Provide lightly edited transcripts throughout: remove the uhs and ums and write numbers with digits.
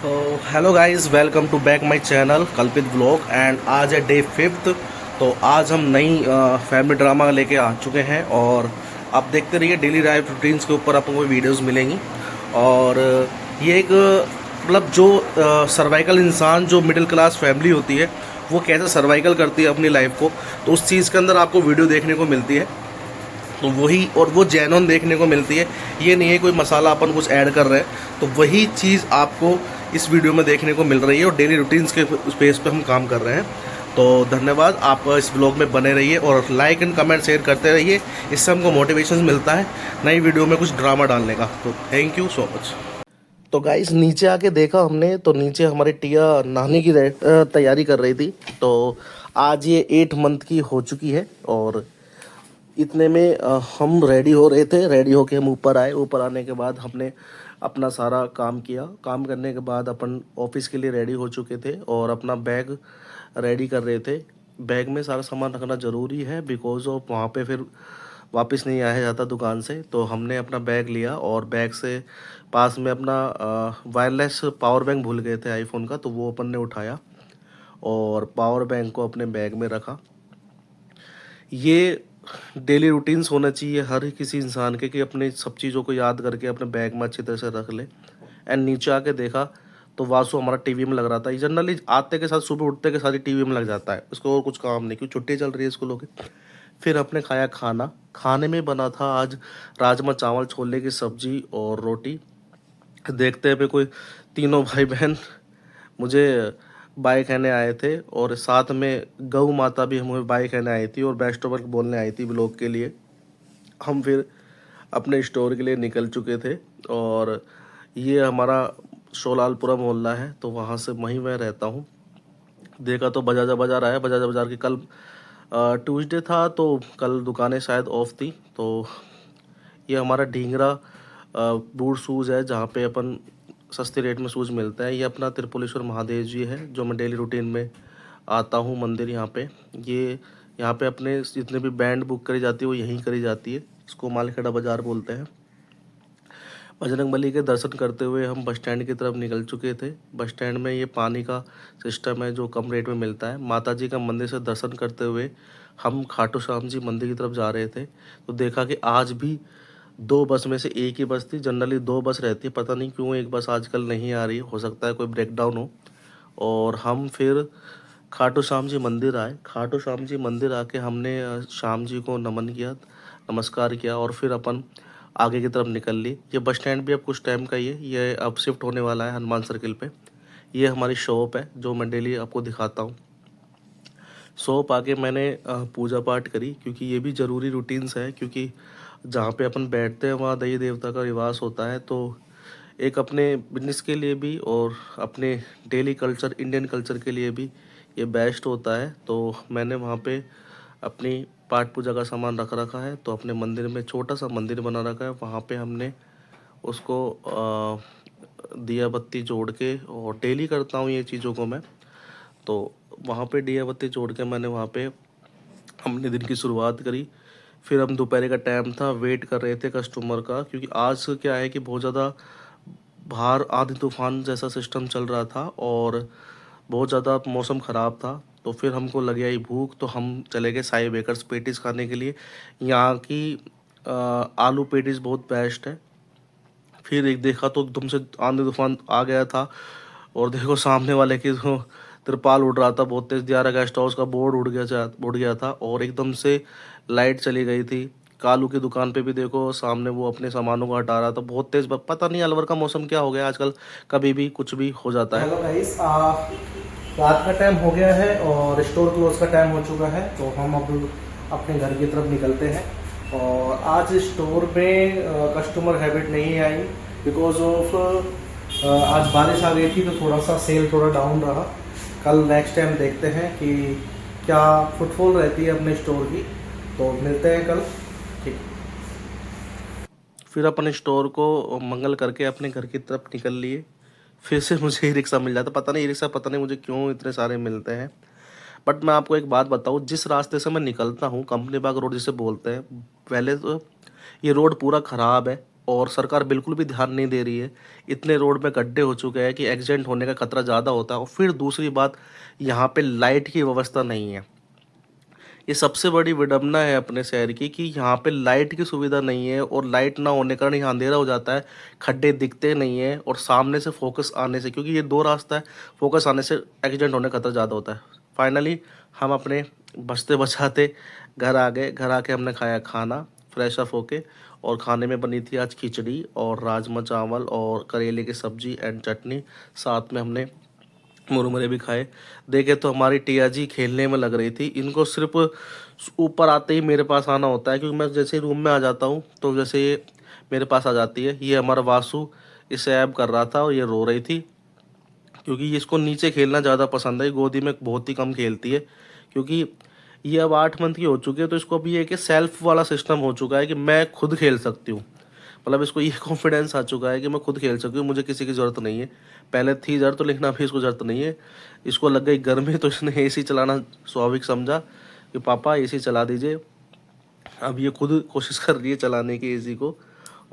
तो hello guys, welcome to back my channel Kalpit vlog. एंड आज है डे 5th। तो आज हम नई फैमिली ड्रामा लेके आ चुके हैं और आप देखते रहिए। डेली लाइफ रूटीन्स के ऊपर आपको वीडियोस मिलेंगी। और ये एक मतलब जो सर्वाइकल इंसान, जो मिडिल क्लास फैमिली होती है, वो कैसे सर्वाइकल करती है अपनी लाइफ को, तो उस चीज़ के अंदर आपको वीडियो देखने को मिलती है। तो वही, और वो जेन्युइन देखने को मिलती है। ये नहीं है कोई मसाला अपन कुछ ऐड कर रहे हैं। तो वही चीज़ आपको इस वीडियो में देखने को मिल रही है और डेली रूटीन्स के स्पेस पे हम काम कर रहे हैं। तो धन्यवाद, आप इस ब्लॉग में बने रहिए और लाइक एंड कमेंट शेयर करते रहिए। इससे हमको मोटिवेशन मिलता है नई वीडियो में कुछ ड्रामा डालने का। तो थैंक यू सो मच। तो गाइस, नीचे आके देखा हमने, तो नीचे हमारी टिया नहाने की तैयारी कर रही थी। तो आज ये 8 मंथ की हो चुकी है और इतने में हम रेडी हो रहे थे। रेडी होके हम ऊपर आए। ऊपर आने के बाद हमने अपना सारा काम किया। काम करने के बाद अपन ऑफिस के लिए रेडी हो चुके थे और अपना बैग रेडी कर रहे थे। बैग में सारा सामान रखना ज़रूरी है, बिकॉज ऑफ वहाँ पे फिर वापस नहीं आया जाता दुकान से। तो हमने अपना बैग लिया और बैग से पास में अपना वायरलेस पावर बैंक भूल गए थे आईफोन का, तो वो अपन ने उठाया और पावर बैंक को अपने बैग में रखा। ये डेली रूटीन्स होना चाहिए हर किसी इंसान के, कि अपने सब चीज़ों को याद करके अपने बैग में अच्छी तरह से रख ले। एंड नीचे आके देखा तो वासु हमारा टीवी में लग रहा था। ये जनरली आते के साथ, सुबह उठते के साथ ही टीवी में लग जाता है, उसको और कुछ काम नहीं, क्योंकि छुट्टी चल रही है स्कूलों की। फिर अपने खाया खाना। खाने में बना था आज राजमा चावल, छोले की सब्जी और रोटी। देखते हुए कोई तीनों भाई बहन मुझे बाय कहने आए थे और साथ में गौ माता भी हमें बाय कहने आई थी और बेस्ट ऑफ लक बोलने आई थी ब्लॉग के लिए। हम फिर अपने स्टोर के लिए निकल चुके थे और ये हमारा शोलालपुरा मोहल्ला है, तो वहाँ से वहीं मैं रहता हूँ। देखा तो बजाज बाज़ार आया। बजाज बाज़ार की कल ट्यूसडे था, तो कल दुकानें शायद ऑफ थी। तो ये हमारा ढींगरा बूट शूज़ है, जहाँ पे अपन सस्ते रेट में शूज़ मिलता है। ये अपना त्रिपुलेश्वर महादेव जी है, जो मैं डेली रूटीन में आता हूँ मंदिर यहाँ पे। ये यहाँ पे अपने जितने भी बैंड बुक करी जाती है वो यहीं करी जाती है। इसको मालखेड़ा बाज़ार बोलते हैं। बजरंग बली के दर्शन करते हुए हम बस स्टैंड की तरफ निकल चुके थे। बस स्टैंड में ये पानी का सिस्टम है जो कम रेट में मिलता है। माता जी का मंदिर से दर्शन करते हुए हम खाटू श्याम जी मंदिर की तरफ जा रहे थे। तो देखा कि आज भी 2 बस में से एक ही बस थी। जनरली 2 बस रहती है, पता नहीं क्यों एक बस आजकल नहीं आ रही, हो सकता है कोई ब्रेकडाउन हो। और हम फिर खाटू श्याम जी मंदिर आए। खाटू श्याम जी मंदिर आके हमने श्याम जी को नमन किया, नमस्कार किया और फिर अपन आगे की तरफ निकल ली। ये बस स्टैंड भी अब कुछ टाइम का ही है, ये अब शिफ्ट होने वाला है हनुमान सर्किल पे। ये हमारी शॉप है जो मैं डेली आपको दिखाता हूँ। शॉप आके मैंने पूजा पाठ करी, क्योंकि ये भी ज़रूरी रूटीन्स है, क्योंकि जहाँ पे अपन बैठते हैं वहाँ देवी देवता का निवास होता है। तो एक अपने बिजनेस के लिए भी और अपने डेली कल्चर, इंडियन कल्चर के लिए भी ये बेस्ट होता है। तो मैंने वहाँ पे अपनी पाठ पूजा का सामान रख रखा है। तो अपने मंदिर में छोटा सा मंदिर बना रखा है, वहाँ पे हमने उसको दिया बत्ती जोड़ के, और डेली करता हूँ ये चीज़ों को मैं। तो वहाँ पे दिया बत्ती जोड़ के मैंने वहाँ पे हमने दिन की शुरुआत करी। फिर हम दोपहर का टाइम था, वेट कर रहे थे कस्टमर का, क्योंकि आज क्या है कि बहुत ज़्यादा बाहर आंधी तूफान जैसा सिस्टम चल रहा था और बहुत ज़्यादा मौसम ख़राब था। तो फिर हमको लग गई भूख, तो हम चले गए साई बेकर्स पेटीज़ खाने के लिए। यहाँ की आलू पेटीज़ बहुत बेस्ट है। फिर एक देखा तो एकदम से आंधी तूफान आ गया था और देखो सामने वाले की तो तिरपाल उड़ रहा था बहुत तेज़। दियारा गेस्ट हाउस का बोर्ड उड़ गया था और एकदम से लाइट चली गई थी। कालू की दुकान पे भी देखो सामने वो अपने सामानों को हटा रहा था बहुत तेज़। पता नहीं अलवर का मौसम क्या हो गया आजकल, कभी भी कुछ भी हो जाता है। हेलो गाइस, रात का टाइम हो गया है और स्टोर क्लोज का टाइम हो चुका है। तो हम अब अपने घर की तरफ निकलते हैं। और आज स्टोर में कस्टमर हैबिट नहीं आई, बिकॉज ऑफ आज बारिश आ गई थी, तो थोड़ा सा सेल थोड़ा डाउन रहा। कल नेक्स्ट टाइम देखते हैं कि क्या फुटफॉल रहती है अपने स्टोर की। तो मिलते हैं कल, ठीक। फिर अपने स्टोर को मंगल करके अपने घर की तरफ निकल लिए। फिर से मुझे ई रिक्शा मिल जाता, पता नहीं ई रिक्शा पता नहीं मुझे क्यों इतने सारे मिलते हैं। बट मैं आपको एक बात बताऊँ, जिस रास्ते से मैं निकलता हूँ, कंपनी बाग रोड जिसे बोलते हैं, पहले तो ये रोड पूरा ख़राब है। और सरकार बिल्कुल भी ध्यान नहीं दे रही है। इतने रोड में गड्ढे हो चुके हैं कि एक्सीडेंट होने का खतरा ज़्यादा होता है। और फिर दूसरी बात, यहाँ पे लाइट की व्यवस्था नहीं है। ये सबसे बड़ी विडंबना है अपने शहर की कि यहाँ पे लाइट की सुविधा नहीं है, और लाइट ना होने के कारण यहाँ अंधेरा हो जाता है, खड्डे दिखते नहीं हैं, और सामने से फोकस आने से, क्योंकि ये 2 रास्ता है, फोकस आने से एक्सीडेंट होने का खतरा ज़्यादा होता है। फाइनली हम अपने बचते बचाते घर आ गए। घर आके हमने खाया खाना, फ्रेश अप होके, और खाने में बनी थी आज खिचड़ी और राजमा चावल और करेले की सब्जी एंड चटनी। साथ में हमने मुरमुरे भी खाए। देखे तो हमारी टिया जी खेलने में लग रही थी। इनको सिर्फ ऊपर आते ही मेरे पास आना होता है, क्योंकि मैं जैसे रूम में आ जाता हूँ तो जैसे ये मेरे पास आ जाती है। ये हमारा वासु इसे ऐब कर रहा था और ये रो रही थी, क्योंकि ये इसको नीचे खेलना ज़्यादा पसंद है। गोदी में बहुत ही कम खेलती है, क्योंकि ये अब 8 मंथ की हो चुकी है, तो इसको अभी ये कि सेल्फ वाला सिस्टम हो चुका है कि मैं खुद खेल सकती हूँ। मतलब इसको ये कॉन्फिडेंस आ चुका है कि मैं खुद खेल सकती हूँ, मुझे किसी की ज़रूरत नहीं है। पहले थी ज़रूरत, तो लेकिन अभी इसको ज़रूरत नहीं है। इसको लग गई गर्मी, तो इसने एसी चलाना स्वाभाविक समझा कि पापा एसी चला दीजिए। अब ये खुद कोशिश कर रही है चलाने की एसी को।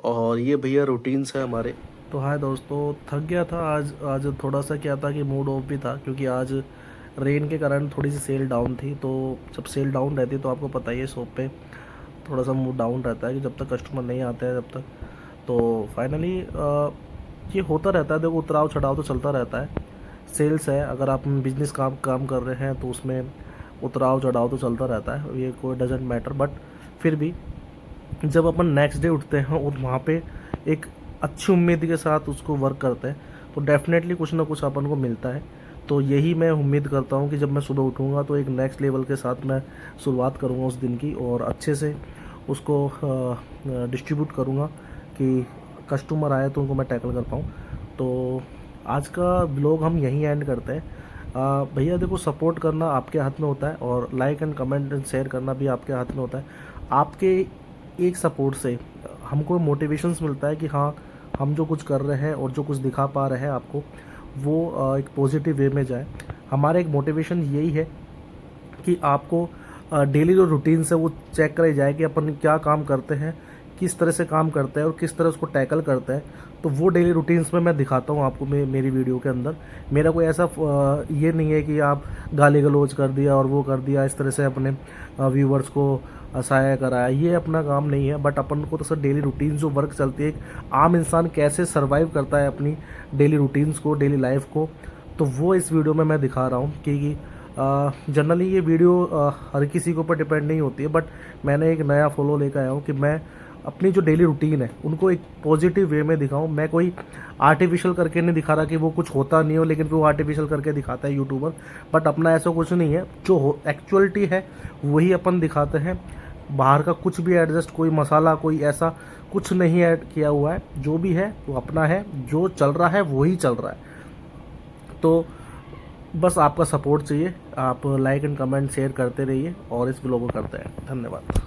और ये भैया रूटीन्स है हमारे। तो हाय दोस्तों, थक गया था आज। आज थोड़ा सा क्या था कि मूड ऑफ भी था, क्योंकि आज रेन के कारण थोड़ी सी सेल डाउन थी। तो जब सेल डाउन रहती है तो आपको पता ही है, शॉप पे थोड़ा सा मूड डाउन रहता है कि जब तक कस्टमर नहीं आते हैं जब तक। तो फाइनली ये होता रहता है, देखो उतराव चढ़ाव तो चलता रहता है। सेल्स है, अगर आप बिजनेस काम कर रहे हैं तो उसमें उतराव चढ़ाव तो चलता रहता है, ये कोई डजेंट मैटर। बट फिर भी जब अपन नेक्स्ट डे उठते हैं और वहाँ पे एक अच्छी उम्मीद के साथ उसको वर्क करते हैं, तो डेफिनेटली कुछ ना कुछ अपन को मिलता है। तो यही मैं उम्मीद करता हूँ कि जब मैं सुबह उठूँगा तो एक नेक्स्ट लेवल के साथ मैं शुरुआत करूँगा उस दिन की, और अच्छे से उसको डिस्ट्रीब्यूट करूँगा कि कस्टमर आए तो उनको मैं टैकल कर पाऊँ। तो आज का ब्लॉग हम यहीं एंड करते हैं। भैया देखो, सपोर्ट करना आपके हाथ में होता है, और like and comment and share करना भी आपके हाथ में होता है। आपके एक सपोर्ट से हमको मोटिवेशंस मिलता है कि हाँ, हम जो कुछ कर रहे हैं और जो कुछ दिखा पा रहे हैं आपको, वो एक पॉजिटिव वे में जाए। हमारा एक मोटिवेशन यही है कि आपको डेली जो रूटीन है वो चेक करे जाए कि अपन क्या काम करते हैं, किस तरह से काम करते हैं और किस तरह उसको टैकल करते हैं। तो वो डेली रूटीन्स में मैं दिखाता हूँ आपको मेरी वीडियो के अंदर। मेरा कोई ऐसा ये नहीं है कि आप गाली गलौज कर दिया और वो कर दिया, इस तरह से अपने व्यूवर्स को सहायता कराया, ये अपना काम नहीं है। बट अपन को तो सर डेली रूटीन जो वर्क चलती है, एक आम इंसान कैसे सर्वाइव करता है अपनी डेली रूटीन्स को, डेली लाइफ को, तो वो इस वीडियो में मैं दिखा रहा हूँ। कि जनरली ये वीडियो हर किसी के ऊपर डिपेंड नहीं होती है, बट मैंने एक नया फॉलो लेकर आया हूँ कि मैं अपनी जो डेली रूटीन है उनको एक पॉजिटिव वे में दिखाऊं। मैं कोई आर्टिफिशियल करके नहीं दिखा रहा कि वो कुछ होता नहीं हो, लेकिन वो आर्टिफिशियल करके दिखाता है यूट्यूबर। बट अपना ऐसा कुछ नहीं है, जो एक्चुअलिटी है वही अपन दिखाते हैं। बाहर का कुछ भी एडजस्ट, कोई मसाला, कोई ऐसा कुछ नहीं ऐड किया हुआ है। जो भी है वो अपना है, जो चल रहा है वही चल रहा है। तो बस आपका सपोर्ट चाहिए। आप लाइक एंड कमेंट शेयर करते रहिए और इस ब्लॉग को करते हैं। धन्यवाद।